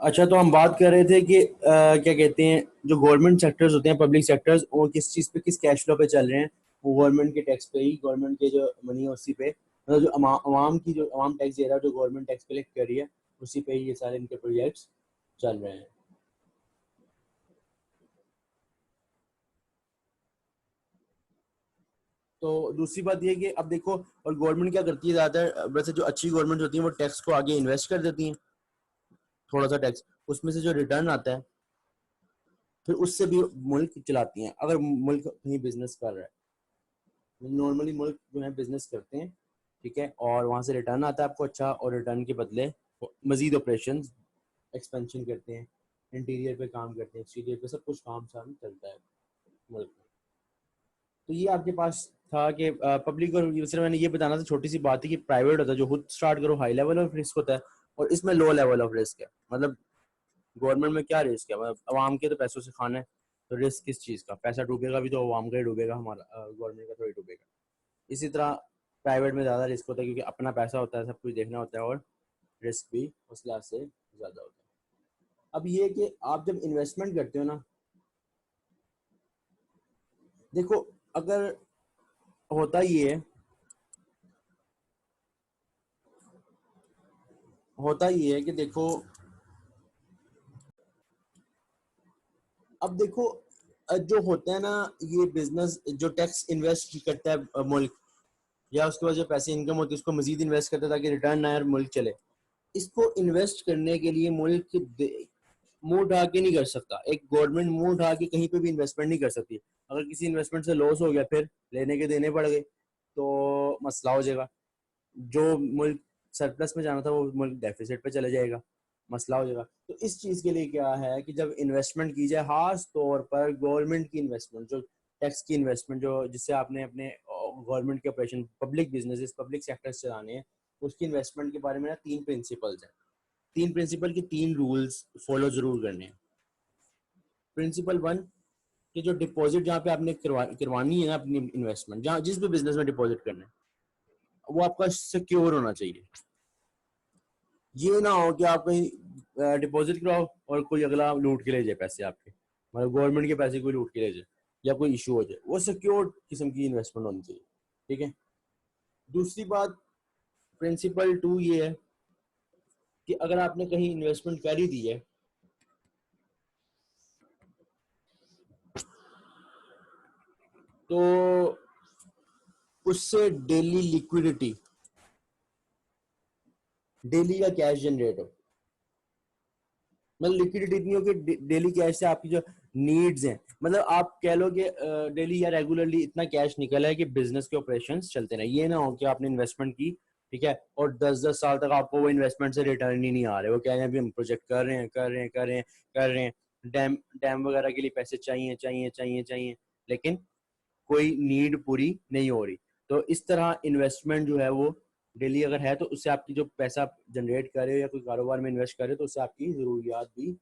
अच्छा, तो हम बात कर रहे थे कि क्या कहते हैं, जो गवर्नमेंट सेक्टर्स होते हैं, पब्लिक सेक्टर्स, वो किस चीज़ पे, किस कैश फ्लो पे चल रहे हैं। वो गवर्नमेंट के टैक्स पे ही, गवर्नमेंट के जो मनी है उसी पे, मतलब जो अवाम की, जो अवाम टैक्स दे रहा है, जो गवर्नमेंट टैक्स कलेक्ट कर रही है, उसी पे ही ये सारे इनके प्रोजेक्ट्स चल रहे हैं। तो दूसरी बात ये है कि अब देखो, और गवर्नमेंट क्या करती है ज़्यादातर, वैसे जो अच्छी गवर्नमेंट होती है वो टैक्स को आगे इन्वेस्ट कर देती हैं, थोड़ा सा टैक्स, उसमें से जो रिटर्न आता है फिर उससे भी मुल्क चलाती हैं। अगर मुल्क कहीं बिजनेस कर रहा है, नॉर्मली मुल्क जो है बिजनेस करते हैं, ठीक है, और वहां से रिटर्न आता है आपको अच्छा, और रिटर्न के बदले वो मजीद ऑपरेशन एक्सपेंशन करते हैं, इंटीरियर पे काम करते हैं, एक्सटीरियर पे सब कुछ काम शाम चलता है मुल्क में। तो ये आपके पास था कि पब्लिक, और दूसरा मैंने ये बताना था, छोटी सी बात है कि प्राइवेट होता है जो खुद स्टार्ट करो, हाई लेवल ऑफ रिस्क होता है, और इसमें लो लेवल ऑफ रिस्क है। मतलब गवर्नमेंट में क्या रिस्क है, मतलब अवाम के तो पैसों से खाना है, तो रिस्क किस चीज़ का, पैसा डूबेगा भी तो अवाम का ही डूबेगा, हमारा गवर्नमेंट का थोड़ी डूबेगा। इसी तरह प्राइवेट में ज़्यादा रिस्क होता है, क्योंकि अपना पैसा होता है, सब कुछ देखना होता है, और रिस्क भी उस लिहाज से ज़्यादा होता है। अब ये कि आप जब इन्वेस्टमेंट करते हो ना, देखो, अगर होता ये है, होता ये है कि देखो, अब देखो, जो होता है ना, ये बिजनेस जो टैक्स इन्वेस्ट करता है मुल्क, या उसके बाद जो पैसे इनकम होती है उसको मजीद इन्वेस्ट करता है ताकि रिटर्न आए और मुल्क चले। इसको इन्वेस्ट करने के लिए मुल्क मुंह उठा के नहीं कर सकता, एक गवर्नमेंट मुंह उठा के कहीं पे भी इन्वेस्टमेंट नहीं कर सकती। अगर किसी इन्वेस्टमेंट से लॉस हो गया, फिर लेने के देने पड़ गए, तो मसला हो जाएगा। जो मुल्क सरप्लस में जाना था वो मुल्क डेफिसिट पे चले जाएगा, मसला हो जाएगा। तो इस चीज के लिए क्या है कि जब इन्वेस्टमेंट की जाए, खास तौर पर गवर्नमेंट की इन्वेस्टमेंट, जो टैक्स की इन्वेस्टमेंट, जो जिससे आपने अपने गवर्नमेंट के operation, public businesses, public sectors चलाने हैं, उसकी इन्वेस्टमेंट के बारे में ना तीन प्रिंसिपल्स हैं। तीन प्रिंसिपल की तीन रूल्स फॉलो जरूर करने हैं। प्रिंसिपल वन, कि जो डिपॉजिट जहाँ पे आपने करवानी है ना, अपनी इन्वेस्टमेंट, जहाँ जिस भी बिजनेस में डिपॉजिट करना है, वो आपका सिक्योर होना चाहिए। ये ना हो कि आप कहीं डिपॉजिट कराओ और कोई अगला लूट के ले जाए पैसे आपके, मतलब गवर्नमेंट के पैसे कोई लूट के ले जाए, या कोई इशू हो जाए। वो सिक्योर किस्म की इन्वेस्टमेंट होनी चाहिए, ठीक है। दूसरी बात, प्रिंसिपल टू ये है कि अगर आपने कहीं इन्वेस्टमेंट कर ही दी है, तो उससे डेली लिक्विडिटी, डेली का कैश जनरेट हो, मतलब लिक्विडिटी इतनी हो कि डेली कैश से आपकी जो नीड्स हैं, मतलब आप कह लो कि डेली या रेगुलरली इतना कैश निकला है कि बिजनेस के ऑपरेशंस चलते रहे। ये ना हो कि आपने इन्वेस्टमेंट की, ठीक है, और 10-10 साल तक आपको वो इन्वेस्टमेंट से रिटर्न ही नहीं आ रहे। वो कह रहे हैं अभी हम प्रोजेक्ट कर रहे हैं, कर रहे हैं, कर रहे हैं, कर रहे हैं, डैम डैम वगैरह के लिए पैसे चाहिए, चाहिए, चाहिए, चाहिए, लेकिन कोई नीड पूरी नहीं हो रही। तो इस तरह इन्वेस्टमेंट जो है वो डेली अगर है, तो उससे आपकी जो पैसा जनरेट करे या कोई कारोबार में इन्वेस्ट करे, तो उससे आपकी ज़रूरियात भी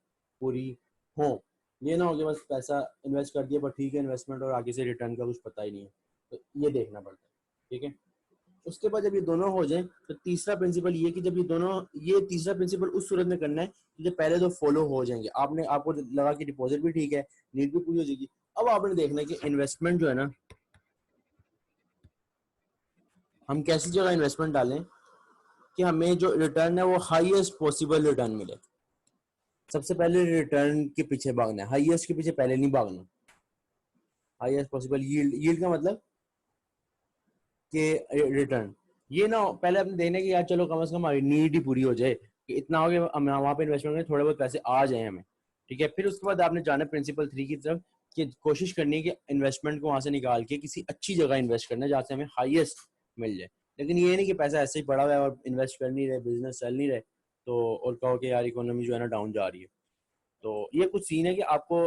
पूरी हो। ये ना हो कि बस पैसा इन्वेस्ट कर दिया पर ठीक है इन्वेस्टमेंट, और आगे से रिटर्न का कुछ पता ही नहीं है। तो ये देखना पड़ता है, ठीक है। उसके बाद जब ये दोनों हो जाए, तो तीसरा प्रिंसिपल ये कि जब ये दोनों, ये तीसरा प्रिंसिपल उस सूरत में करना है कि जब पहले तो फॉलो हो जाएंगे, आपने, आपको लगा कि डिपॉजिट भी ठीक है, नीड भी पूरी हो जाएगी। अब आपने देखना है कि इन्वेस्टमेंट जो है ना, हम कैसी जगह इन्वेस्टमेंट डालें कि हमें जो रिटर्न है वो हाईएस्ट पॉसिबल रिटर्न मिले। सबसे पहले रिटर्न के पीछे भागना है, हाईएस्ट के पीछे पहले नहीं भागना। हाईएस्ट पॉसिबल यील्ड, यील्ड का मतलब कि रिटर्न, ये ना पहले अपने देखने की, यार चलो कम से कम हमारी नीड ही पूरी हो जाए, कि इतना हो गया हम वहां पे इन्वेस्टमेंट करें, थोड़े बहुत पैसे आ जाए हमें, ठीक है। फिर उसके बाद आपने जाना प्रिंसिपल थ्री की तरफ, कि कोशिश करनी है कि इन्वेस्टमेंट को वहां से निकाल के किसी अच्छी जगह इन्वेस्ट करना है जहाँ से हमें हाईएस्ट मिल जाए। लेकिन ये नहीं कि पैसा ऐसे ही पड़ा हुआ है और इन्वेस्ट कर नहीं रहे, बिजनेस चल नहीं रहे, तो और कहो कि यार इकोनॉमी जो है ना डाउन जा रही है। तो ये कुछ सीन है कि आपको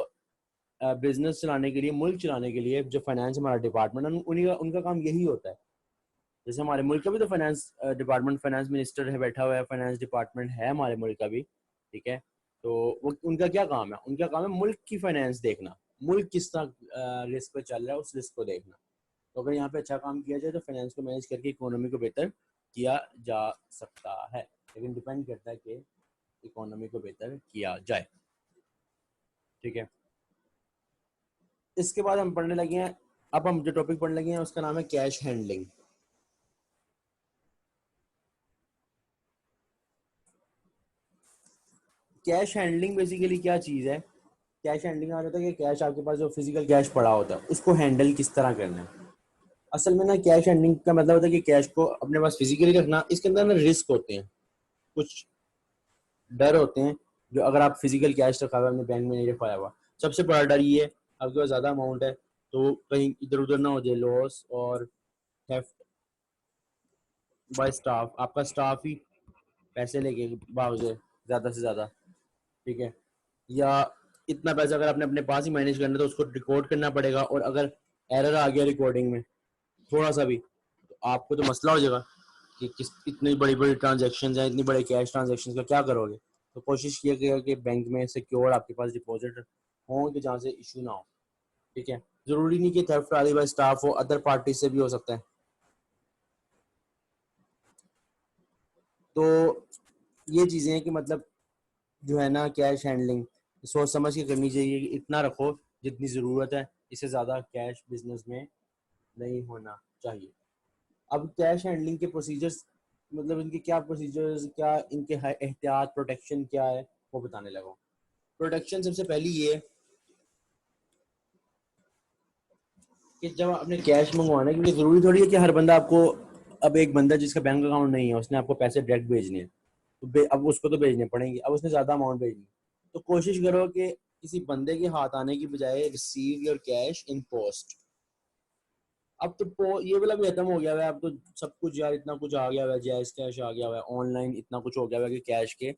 बिजनेस चलाने के लिए, मुल्क चलाने के लिए, जो फाइनेंस हमारा डिपार्टमेंट है, उन्हीं का, उनका काम यही होता है। जैसे हमारे मुल्क का भी तो फाइनेंस डिपार्टमेंट, फाइनेंस मिनिस्टर है बैठा हुआ है, फाइनेंस डिपार्टमेंट है हमारे मुल्क का भी, ठीक है। तो वो उनका क्या काम है, उनका काम है मुल्क की फाइनेंस देखना, मुल्क किस तरह रिस्क पे चल रहा है उस रिस्क को देखना। तो अगर यहाँ पे अच्छा काम किया जाए तो फाइनेंस को मैनेज करके इकोनॉमी को बेहतर किया जा सकता है। लेकिन डिपेंड करता है कि इकोनॉमी को बेहतर किया जाए। ठीक है, इसके बाद हम पढ़ने लगे हैं, अब हम जो टॉपिक पढ़ने लगे हैं उसका नाम है cash handling. Cash handling basically क्या चीज़ है? कैश हैंडलिंग आ जाता है कि कैश आपके पास जो फिजिकल कैश पड़ा होता है उसको हैंडल किस तरह करना है। असल में ना कैश हैंडलिंग का मतलब होता है कि कैश को अपने पास फिजिकली रखना। इसके अंदर ना रिस्क होते हैं, कुछ डर होते हैं जो अगर आप फिजिकल कैश रखा हुआ है अपने बैंक में नहीं रखाया हुआ। सबसे बड़ा डर ये है, आपके पास ज़्यादा अमाउंट है तो कहीं इधर उधर ना हो जाए लॉस और थेफ्ट बाय स्टाफ, आपका स्टाफ ही पैसे लेके भाग जाए ज़्यादा से ज़्यादा। ठीक है, या इतना पैसा अगर आपने अपने पास ही मैनेज करना है तो उसको रिकॉर्ड करना पड़ेगा, और अगर एरर आ गया रिकॉर्डिंग में थोड़ा सा भी तो आपको तो मसला हो जाएगा कि किस इतनी बड़ी बड़ी ट्रांजेक्शन हैं, इतनी बड़े कैश ट्रांजेक्शन का क्या करोगे। तो कोशिश किया गया कि बैंक में सिक्योर आपके पास डिपॉजिट हो कि जहाँ से इशू ना हो। ठीक है, जरूरी नहीं कि थेफ्ट वाली बाय स्टाफ हो, अदर पार्टी से भी हो सकता है। तो ये चीज़ें हैं कि मतलब जो है ना कैश हैंडलिंग सोच समझ के करनी चाहिए कि इतना रखो जितनी ज़रूरत है, इससे ज़्यादा कैश बिजनेस में नहीं होना चाहिए। अब कैश हैंडलिंग के प्रोसीजर्स, मतलब इनके क्या प्रोसीजर्स, क्या इनके एहतियात प्रोटेक्शन क्या है वो बताने लगा। प्रोटेक्शन सबसे पहली ये है कि जब आपने कैश मंगवाना है, क्योंकि ज़रूरी थोड़ी है कि हर बंदा आपको, अब एक बंदा जिसका बैंक अकाउंट नहीं है उसने आपको पैसे डायरेक्ट भेजने हैं तो अब उसको तो भेजने पड़ेंगे, अब उसने ज़्यादा अमाउंट भेजनी है तो कोशिश करो कि किसी बंदे के हाथ आने की बजाय receive your cash in post. अब तो ये वाला भी खत्म हो गया है, अब तो सब कुछ यार इतना कुछ आ गया है, जैज कैश आ गया है, ऑनलाइन इतना कुछ हो गया है कि कैश के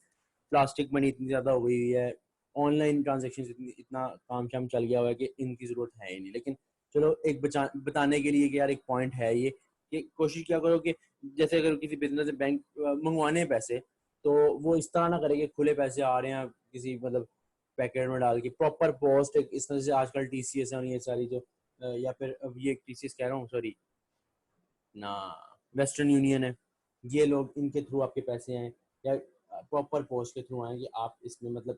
प्लास्टिक मनी इतनी ज़्यादा हो गई हुई है, ऑनलाइन ट्रांजेक्शन इतना काम शाम चल गया हुआ है कि इनकी ज़रूरत है ही नहीं। लेकिन चलो एक बताने के लिए कि यार एक पॉइंट है ये कि कोशिश क्या करो कि जैसे अगर किसी बिजनेस से बैंक मंगवाने हैं पैसे तो वो इस तरह ना करे कि खुले पैसे आ रहे हैं किसी मतलब पैकेट में डाल के, प्रॉपर पोस्ट इस तरह से आजकल टीसीएस है ये सारी जो या फिर अब ये टीसीएस कह रहा हूँ सॉरी ना, वेस्टर्न यूनियन है, ये लोग इनके थ्रू आपके पैसे आए या प्रॉपर पोस्ट के थ्रू आए कि आप इसमें मतलब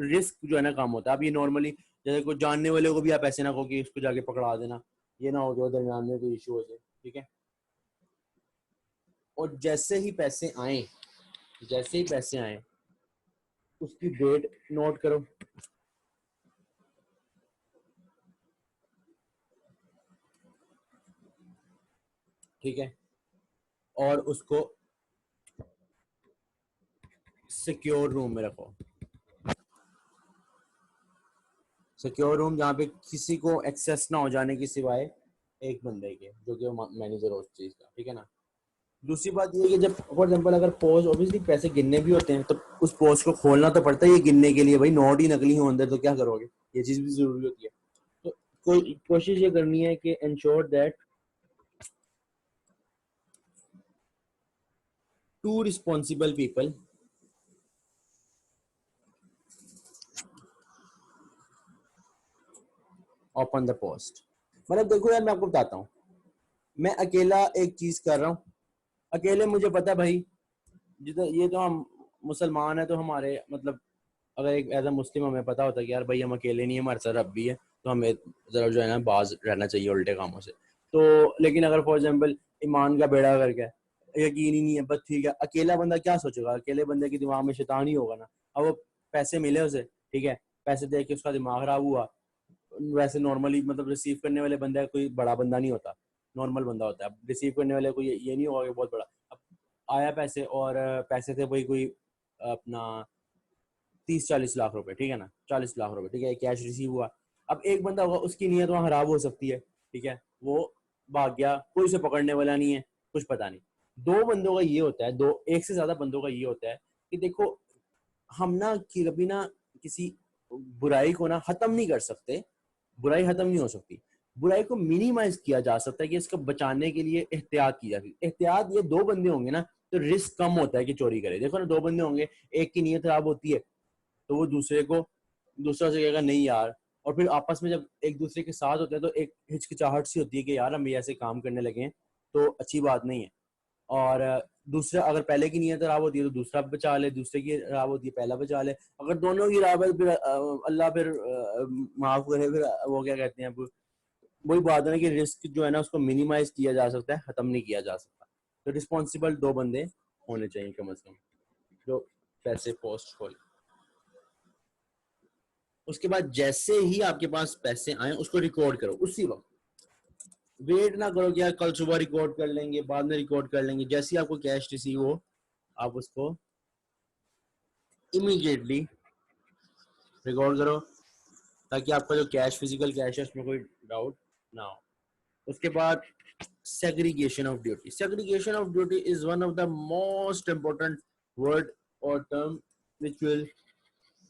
रिस्क जो है ना कम होता है। अब ये नॉर्मली जैसे कोई जानने वाले को भी आप ऐसे ना कहो कि इसको जाके पकड़ा देना, ये ना हो जाए दरमियान में कोई इशू हो जाए। ठीक है, और जैसे ही पैसे आए उसकी डेट नोट करो। ठीक है, और उसको सिक्योर रूम में रखो, सिक्योर रूम जहाँ पे किसी को एक्सेस ना हो जाने की सिवाय एक बंदे के जो कि मैनेजर हो उस चीज़ का। ठीक है ना, दूसरी बात ये है कि जब फॉर एग्जाम्पल अगर पोस्ट ऑब्वियसली पैसे गिनने भी होते हैं तो उस पोस्ट को खोलना तो पड़ता है ये गिनने के लिए, भाई नोट ही नकली हो अंदर तो क्या करोगे, ये चीज़ भी जरूरी होती है। तो कोशिश ये करनी है कि ensure that two responsible people open the post. मतलब देखो यार मैं आपको बताता हूँ, मैं अकेला एक चीज़ कर रहा हूँ, अकेले मुझे पता है भाई जिधर ये तो हम मुसलमान है तो हमारे मतलब अगर एक एज अ मुस्लिम हमें पता होता है कि यार भाई हम अकेले नहीं है, हमारे साथ रब भी है तो हमें जरा जो है ना बाज रहना चाहिए उल्टे कामों से। तो लेकिन अगर फॉर एग्जाम्पल ईमान का बेड़ा करके यकीन ही नहीं है, बस ठीक है अकेला बंदा क्या सोचेगा, अकेले बंदे के दिमाग में शैतान ही होगा ना। अब वो पैसे मिले उसे, ठीक है, पैसे दे के उसका दिमाग खराब हुआ, वैसे नॉर्मली मतलब रिसीव करने वाले बंदा कोई बड़ा बंदा नहीं होता, नॉर्मल बंदा होता है। अब रिसीव करने वाले को ये नहीं होगा कि बहुत बड़ा। अब आया पैसे और पैसे थे भाई कोई अपना 30-40 लाख रुपए, ठीक है ना, 40 लाख रुपए, ठीक है, कैश रिसीव हुआ। अब एक बंदा होगा उसकी नीयत वहाँ खराब हो सकती है, ठीक है, वो भाग गया, कोई उसे पकड़ने वाला नहीं है, कुछ पता नहीं। दो बंदों का ये होता है, दो एक से ज्यादा बंदों का ये होता है कि देखो हम ना कि कभी ना किसी बुराई को ना खत्म नहीं कर सकते, बुराई खत्म नहीं हो सकती, बुराई को मिनिमाइज किया जा सकता है कि इसको बचाने के लिए एहतियात की जाती है। एहतियात ये दो बंदे होंगे ना तो रिस्क कम होता है कि चोरी करे। देखो ना दो बंदे होंगे, एक की नीयत खराब होती है तो वो दूसरा से कहेगा नहीं यार, और फिर आपस में जब एक दूसरे के साथ होते हैं तो एक हिचकिचाहट सी होती है कि यार हम ये ऐसे काम करने लगे हैं तो अच्छी बात नहीं है। और दूसरा अगर पहले की नीयत खराब होती है तो दूसरा बचा ले, दूसरे की खराब होती है पहला बचा ले, अगर दोनों की खराब है फिर अल्लाह फिर माफ करे, फिर वो क्या कहते हैं, अब वही बात है ना कि रिस्क जो है ना उसको मिनिमाइज किया जा सकता है, खत्म नहीं किया जा सकता। तो रिस्पॉन्सिबल 2 बंदे होने चाहिए कम से कम जो पैसे पोस्ट खोले। उसके बाद जैसे ही आपके पास पैसे आए उसको रिकॉर्ड करो उसी वक्त, वेट ना करो कि यार कल सुबह रिकॉर्ड कर लेंगे, बाद में रिकॉर्ड कर लेंगे। जैसे ही आपको कैश रिसीव हो आप उसको इमीडिएटली रिकॉर्ड करो, ताकि आपका जो कैश फिजिकल कैश है उसमें कोई डाउट ना हो। उसके बाद segregation of duty. Segregation of duty is one of the most important word or term which will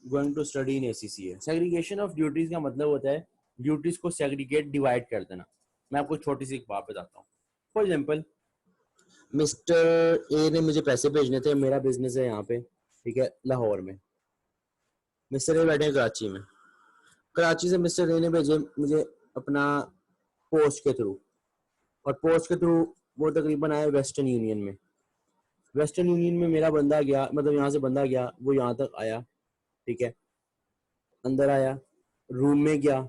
going to study in ACCA. Segregation of duties का मतलब होता है ड्यूटीज को सेग्रीगेट डिवाइड कर देना। मैं आपको छोटी सी एक बात बताता हूँ। फॉर एग्जाम्पल मिस्टर ए ने मुझे पैसे भेजने थे, मेरा बिजनेस है यहाँ पे, ठीक है, लाहौर में। मिस्टर ए बैठे हैं कराची में, कराची से मिस्टर ए ने भेजे मुझे अपना पोस्ट के थ्रू, और पोस्ट के थ्रू वो तकरीबन आया वेस्टर्न यूनियन में। वेस्टर्न यूनियन में मेरा बंदा गया, मतलब यहाँ से बंदा गया, वो यहाँ तक आया, ठीक है, अंदर आया, रूम में गया,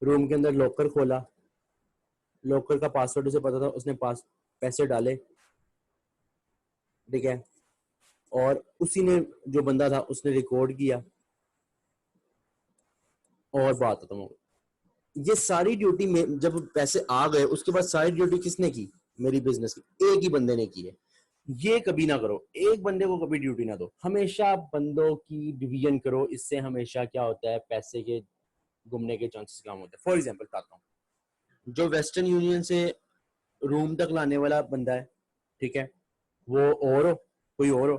रूम के अंदर लॉकर खोला, लॉकर का पासवर्ड उसे पता था, उसने पैसे डाले, ठीक है, और उसी ने जो बंदा था उसने रिकॉर्ड किया और बात खत्म हो गई। ये सारी ड्यूटी में जब पैसे आ गए उसके बाद सारी ड्यूटी किसने की? मेरी बिजनेस की, एक ही बंदे ने की है। ये कभी ना करो, एक बंदे को कभी ड्यूटी ना दो, हमेशा बंदों की डिवीजन करो। इससे हमेशा क्या होता है, पैसे के घूमने के चांसेस कम होते हैं। फॉर एग्जांपल बताता हूँ, जो वेस्टर्न यूनियन से रूम तक लाने वाला बंदा है, ठीक है, वो और हो कोई और हो,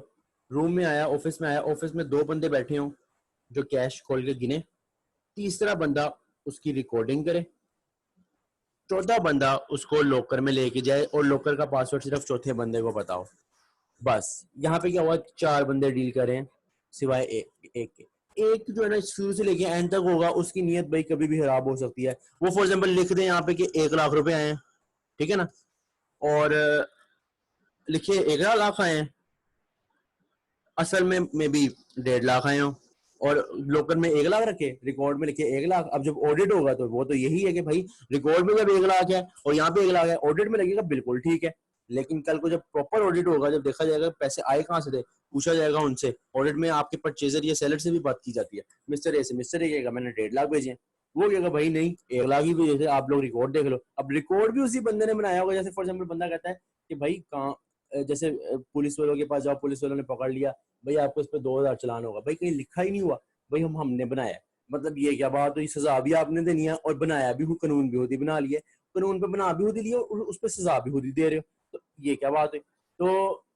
रूम में आया, ऑफिस में आया, ऑफिस में 2 बंदे बैठे हों जो कैश खोल के गिने, तीसरा बंदा उसकी रिकॉर्डिंग करे, चौथा बंदा उसको लॉकर में लेके जाए और लॉकर का पासवर्ड सिर्फ चौथे बंदे को पता हो। बस यहाँ पे क्या हुआ, 4 बंदे डील कर रहे हैं सिवाय एक के। एक जो है ना शुरू से लेके एंड तक होगा, उसकी नीयत भाई कभी भी खराब हो सकती है। वो फॉर एग्जांपल लिख दे यहाँ पे कि 1 लाख रुपए आए हैं, ठीक है ना, और लिखिए 1 लाख आए हैं, असल में मे बी 1.5 लाख आए हो, और लोकल में 1 लाख रखे, रिकॉर्ड में लिखे 1 लाख। अब जब ऑडिट होगा तो वो तो यही है कि भाई रिकॉर्ड में जब 1 लाख है और यहाँ पे 1 लाख है, ऑडिट में लगेगा बिल्कुल ठीक है। लेकिन कल को जब प्रॉपर ऑडिट होगा, जब देखा जाएगा पैसे आए कहाँ से थे, पूछा जाएगा उनसे, ऑडिट में आपके परचेजर या सेलर से भी बात की जाती है, मिस्टर ए से, मिस्टर ए कहेगा मैंने 1.5 लाख भेजे, वो कहेगा भाई नहीं 1 लाख ही भेजे थे, आप लोग रिकॉर्ड देख लो। अब रिकॉर्ड भी उसी बंदे ने बनाया होगा। जैसे फॉर एग्जाम्पल बंदा कहता है कि भाई कहाँ, जैसे पुलिस वालों के पास जाओ, पुलिस वालों ने पकड़ लिया, भाई आपको इस पर 2,000 चलान होगा, भाई कहीं लिखा ही नहीं हुआ, भाई हमने बनाया। मतलब ये क्या बात हुई, सजा भी आपने देनी है और बनाया भी, कानून भी होती बना लिए, कानून पे बना भी होती लिए और उस पर सजा भी होती दे रहे हो, तो ये क्या बात है। तो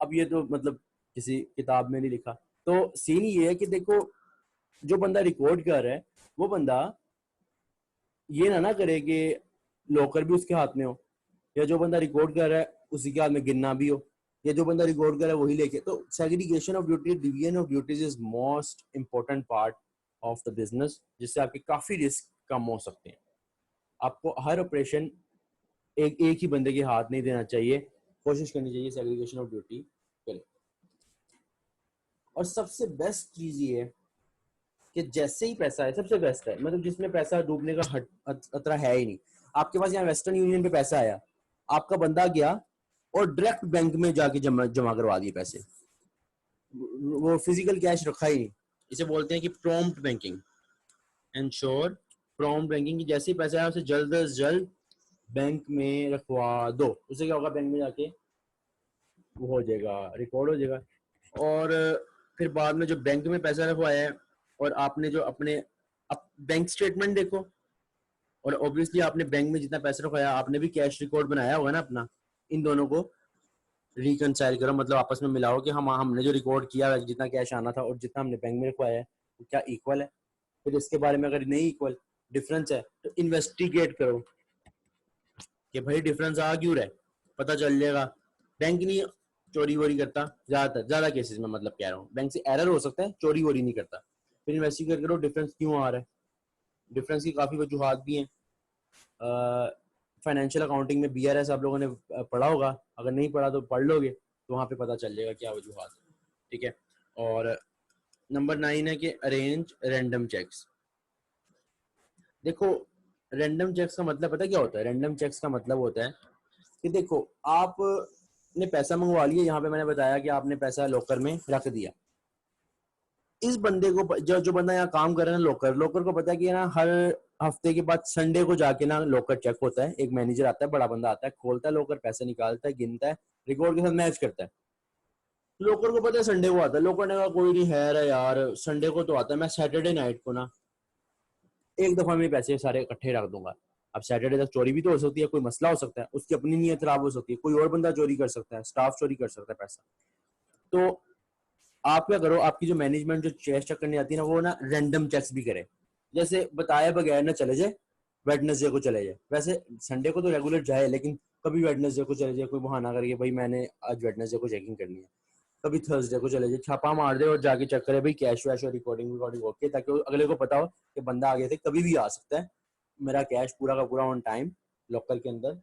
अब ये तो मतलब किसी किताब में नहीं लिखा। तो सीन ये है कि देखो, जो बंदा रिकॉर्ड कर रहा है वो बंदा ये ना करे कि लॉकर भी उसके हाथ में हो, या जो बंदा रिकॉर्ड कर रहा है उसी के हाथ में गिनना भी हो, या जो बंदा रिकॉर्ड कर रहा है वही लेके। तो segregation of duty, division of duties is most important part of the business, जिससे आपके काफी रिस्क कम हो सकते हैं। आपको हर ऑपरेशन एक ही बंदे के हाथ नहीं देना चाहिए, कोशिश करनी चाहिए सेग्रीगेशन ऑफ ड्यूटी करें। और सबसे बेस्ट चीज ये है कि जैसे ही पैसा है, सबसे बेस्ट है, मतलब जिसमें पैसा डूबने का खतरा है ही नहीं। आपके पास यहाँ वेस्टर्न यूनियन पे पैसा आया, आपका बंदा गया और डायरेक्ट बैंक में जाके जमा करवा दिए पैसे, वो फिजिकल कैश रखा ही नहीं। इसे बोलते हैं कि prompt banking, ensure prompt banking की। जैसे ही पैसा आया उसे जल्द से जल्द बैंक में रखवा दो। उससे क्या होगा, बैंक में जाके वो हो जाएगा, रिकॉर्ड हो जाएगा। और फिर बाद में जो बैंक में पैसा रखवाया है और आपने जो अपने बैंक स्टेटमेंट देखो, और ऑब्वियसली आपने बैंक में जितना पैसा रखवाया आपने भी कैश रिकॉर्ड बनाया होगा ना अपना, इन दोनों को रिकनसाइल करो, मतलब आपस में मिलाओ कि हमने जो रिकॉर्ड किया है जितना कैश आना था और जितना हमने बैंक में रखवाया है वो क्या इक्वल है। फिर इसके बारे में अगर नहीं इक्वल, डिफरेंस है, तो इन्वेस्टिगेट करो कि भाई डिफरेंस आ क्यों रहा है, पता चल जाएगा। बैंक नहीं चोरी वोरी करता, ज्यादा केसेस में मतलब कह रहा हूँ, बैंक से एरर हो सकता है, चोरी वोरी नहीं करता। फिर इन्वेस्टिगेट करो डिफरेंस क्यों आ रहा है। डिफरेंस की काफी वजूहत भी हैं। फाइनेंशियल अकाउंटिंग में BRS आप लोगों ने पढ़ा होगा, अगर नहीं पढ़ा तो पढ़ लोगे तो वहाँ पे पता चल जाएगा क्या वजूहत है, ठीक है। और नंबर 9 है कि अरेंज रैंडम चेक्स। देखो रैंडम चेक्स का मतलब पता क्या होता है? रैंडम चेक्स का मतलब होता है कि देखो आपने पैसा मंगवा लिया, यहाँ पे मैंने बताया कि आपने पैसा लॉकर में रख दिया। इस बंदे को जो बंदा यहाँ काम कर रहा है ना, लॉकर को पता है कि ना हर हफ्ते के बाद संडे को जाके ना लॉकर चेक होता है, एक मैनेजर आता है, बड़ा बंदा आता है, खोलता है लॉकर, पैसे निकालता है, गिनता है, रिकॉर्ड के साथ मैच करता है। लॉकर को पता है संडे को आता है, लॉकर ने कहा कोई नहीं है रे यार, संडे को तो आता है, मैं सैटरडे नाइट को ना एक दफा में पैसे सारे इकट्ठे रख दूंगा। अब सैटरडे तक चोरी भी तो हो सकती है, कोई मसला हो सकता है, उसकी अपनी नीयत खराब हो सकती है, कोई और बंदा चोरी कर सकता है, स्टाफ चोरी कर सकता है पैसा। तो आप क्या करो, आपकी जो मैनेजमेंट जो चेक चेक करने आती है ना, वो ना रैंडम चेक्स भी करे, जैसे बताए बगैर ना चले जाए, वेडनेसडे को चले जाए। वैसे संडे को तो रेगुलर जाए, लेकिन कभी वेडनेसडे को चले जाए, कोई बहाना करके भाई मैंने आज वेडनेसडे को चेकिंग करनी है, कभी थर्सडे को चले जाए, छापा मार दे और जाके चेक करे भाई कैश वैश और रिकॉर्डिंग ओके, ताकि अगले को पता हो कि बंदा आगे से कभी भी आ सकता है, मेरा कैश पूरा का पूरा ऑन टाइम लॉकर के अंदर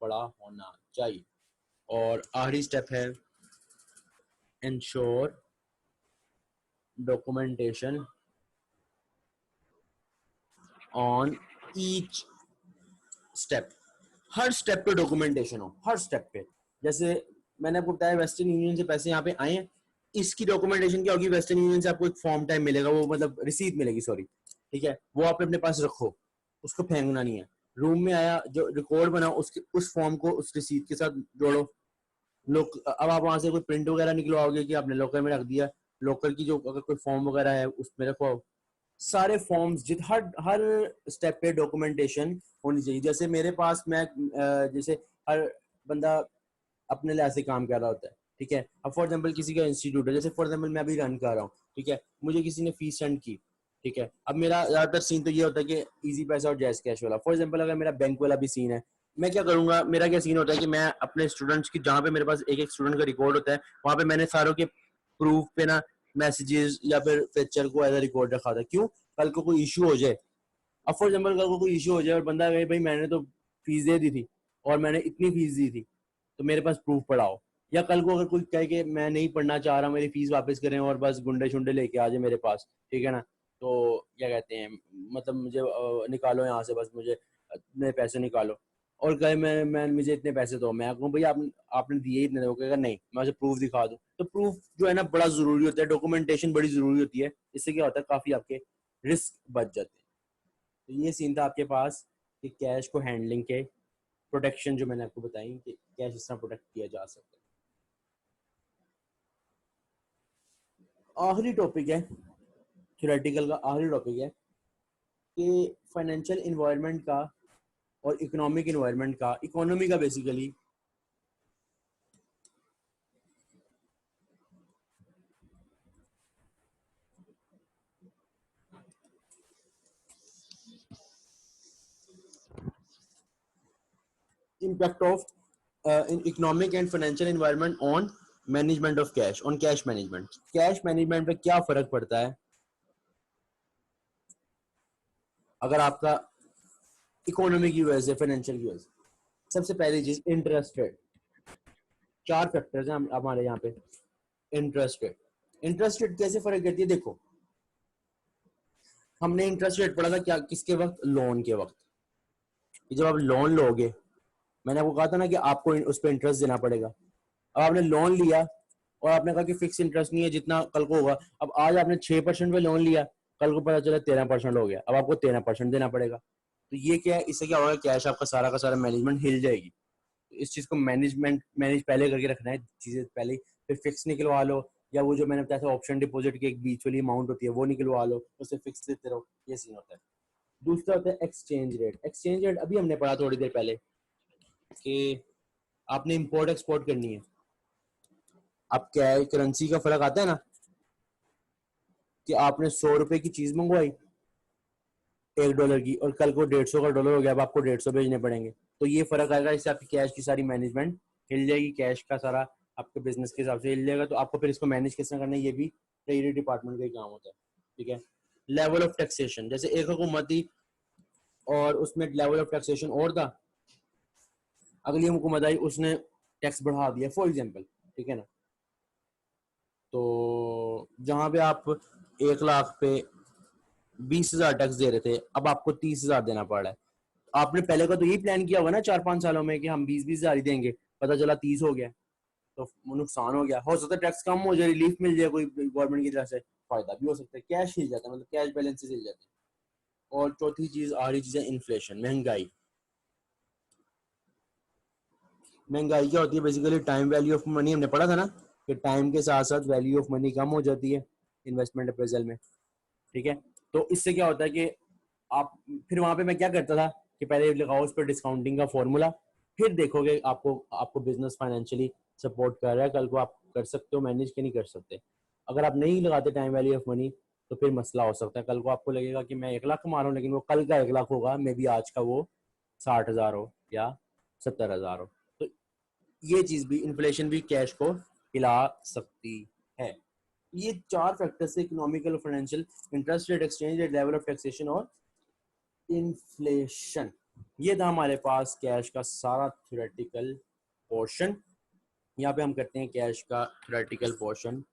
पड़ा होना चाहिए। और आखिरी स्टेप है ensure documentation on each step. Her step पे डॉक्यूमेंटेशन हो, हर स्टेप पे। जैसे मैंने आपको बताया वेस्टर्न यूनियन से पैसे यहाँ पे आए हैं, इसकी डॉक्यूमेंटेशन क्या होगी? वेस्टर्न यूनियन से आपको एक फॉर्म टाइप मिलेगा, वो मतलब रिसीट मिलेगी, सॉरी, ठीक है, वो आप अपने पास रखो, उसको फेंकना नहीं है। रूम में आया जो रिकॉर्ड बना उसके उस फॉर्म को उस रिसीट के साथ जोड़ो। लोग अब आप वहां से कोई प्रिंट वगैरह निकलवाओगे कि आपने लॉकर में रख दिया, लोकल की जो अगर कोई फॉर्म वगैरह है उसमें रखो। सारे फॉर्म्स जित हर हर स्टेप पे डॉक्यूमेंटेशन होनी चाहिए। जैसे मेरे पास मैं जैसे हर बंदा अपने लिए ऐसे काम कर रहा होता है, ठीक है। अब फॉर एग्जांपल किसी का इंस्टीट्यूट है, जैसे फॉर एग्जांपल मैं अभी रन कर रहा हूँ, ठीक है, मुझे किसी ने फीस सेंड की, ठीक है। अब मेरा ज्यादातर सीन तो ये होता है कि इजी पैसा और जैस कैश वाला। फॉर एग्जांपल अगर मेरा बैंक वाला भी सीन है, मैं क्या करूंगा, मेरा क्या सीन होता है कि मैं अपने स्टूडेंट्स की, जहाँ पे मेरे पास एक एक स्टूडेंट का रिकॉर्ड होता है, वहां पे मैंने सारों के प्रूफ पे ना मैसेजेस या फिर पिक्चर को एज अ रिकॉर्ड रखा था। क्यों? कल को कोई इशू हो जाए, अब फॉर एग्जाम्पल कल को कोई इशू हो जाए और बंदा कहे भाई मैंने तो फीस दे दी थी और मैंने इतनी फीस दी थी, तो मेरे पास प्रूफ पड़ा हो। या कल को अगर कोई कहे कि मैं नहीं पढ़ना चाह रहा, मेरी फीस वापस करें और बस गुंडे शुंडे लेके आ जाए मेरे पास, ठीक है ना, तो क्या कहते हैं, मतलब मुझे निकालो यहाँ से, बस मुझे मेरे पैसे निकालो, और कहे मैं मुझे इतने पैसे दो, मैं कहूँ भाई आपने दिए इतने, वो कहेगा नहीं, मैं उसे प्रूफ दिखा दूँ। तो प्रूफ जो है ना बड़ा जरूरी होता है, डॉक्यूमेंटेशन बड़ी जरूरी होती है। इससे क्या होता है, काफी आपके रिस्क बच जाते हैं। तो ये सीन था आपके पास कि कैश को हैंडलिंग के प्रोटेक्शन जो मैंने आपको बताई कि कैश इस तरह प्रोटेक्ट किया जा सकता है। आखिरी टॉपिक है, थ्योरेटिकल का आखिरी टॉपिक है कि फाइनेंशियल इन्वायरमेंट का और इकोनॉमिक इन्वायरमेंट का, इकोनॉमी का basically impact of in economic and financial environment on management of cash, on cash management. Cash management पे क्या फर्क पड़ता है अगर आपका इकोनॉमी की वजह से, फाइनेंशियल की वजह से? सबसे पहली चीज इंटरेस्ट रेट। चार फैक्टर्स हैं हमारे यहाँ पे। इंटरेस्ट रेट, इंटरेस्ट रेट कैसे फर्क करती है? देखो हमने इंटरेस्ट रेट पढ़ा था क्या, किसके वक्त? लोन के वक्त। जब आप लोन लोगे, मैंने आपको कहा था ना कि आपको उस पर इंटरेस्ट देना पड़ेगा। अब आपने लोन लिया और आपने कहा कि फिक्स इंटरेस्ट नहीं है, जितना कल को होगा। अब आज आपने 6% पे लोन लिया, कल को पता चला 13% हो गया, अब आपको 13% देना पड़ेगा। तो ये क्या है, इससे क्या होगा, कैश आपका सारा का सारा मैनेजमेंट हिल जाएगी। तो इस चीज को मैनेज पहले करके रखना है, चीजें पहले, फिर फिक्स निकलवा लो, या वो जो मैंने बताया था ऑप्शन डिपॉजिट की एक बीच वाली अमाउंट होती है वो निकलवा लो, उससे फिक्स देते रहो, ये सीन होता है। दूसरा होता है एक्सचेंज रेट। एक्सचेंज रेट अभी हमने पढ़ा थोड़ी देर पहले कि आपने इंपोर्ट एक्सपोर्ट करनी है, अब क्या है, करेंसी का फर्क आता है ना, कि आपने 100 रुपए की चीज मंगवाई $1 की, और कल को 150 का डॉलर हो गया, अब आपको 150 भेजने पड़ेंगे। तो ये फर्क आएगा, इससे आपकी कैश की सारी मैनेजमेंट हिल जाएगी, कैश का सारा आपके बिजनेस के हिसाब से हिल जाएगा। तो आपको फिर इसको मैनेज किस तरह करना है, ये भी ट्रेजरी डिपार्टमेंट का ही काम होता है, ठीक है। लेवल ऑफ टैक्सेशन, जैसे एक हुकूमत थी और उसमें लेवल ऑफ टैक्सेशन और था, अगली हुकूमत आई, उसने टैक्स बढ़ा दिया फॉर एग्जांपल, ठीक है ना। तो जहां पे आप 1 लाख पे 20,000 टैक्स दे रहे थे, अब आपको 30,000 देना पड़ रहा है। आपने पहले का तो यही प्लान किया हुआ ना 4-5 सालों में कि हम 20-20,000 ही देंगे, पता चला 30 हो गया, तो नुकसान हो गया। हो सकता है टैक्स कम हो जाए, रिलीफ मिल जाए कोई गवर्नमेंट की तरफ से, फायदा भी हो सकता है, कैश हिल जाता है, मतलब कैश बैलेंस हिल जाते हैं। और चौथी चीज, आखिरी चीज है इन्फ्लेशन, महंगाई। महंगाई क्या होती है? Basically time value of money, हमने पढ़ा था ना कि टाइम के साथ साथ वैल्यू ऑफ मनी कम हो जाती है इन्वेस्टमेंट अप्रेजल में, ठीक है। तो इससे क्या होता है कि आप, फिर वहां पे मैं क्या करता था कि पहले लगाओ उस पर डिस्काउंटिंग का फॉर्मूला, फिर देखोगे आपको आपको बिजनेस फाइनेंशियली सपोर्ट कर रहा है, कल को आप कर सकते हो मैनेज, के नहीं कर सकते। अगर आप नहीं लगाते टाइम वैल्यू ऑफ मनी तो फिर मसला हो सकता है, कल को आपको लगेगा कि मैं 1 लाख कमा रहा हूँ, लेकिन वो कल का 1 लाख होगा, मे बी आज का वो 60,000 हो या 70,000 हो। तो ये चीज भी, इन्फ्लेशन भी कैश को हिला सकती है। ये 4 फैक्टर्स से, इकोनॉमिकल और financial, interest rate, exchange rate, level of taxation और इन्फ्लेशन। ये था हमारे पास कैश का सारा थ्योरेटिकल पोर्शन। यहाँ पे हम करते हैं कैश का थ्योरेटिकल पोर्शन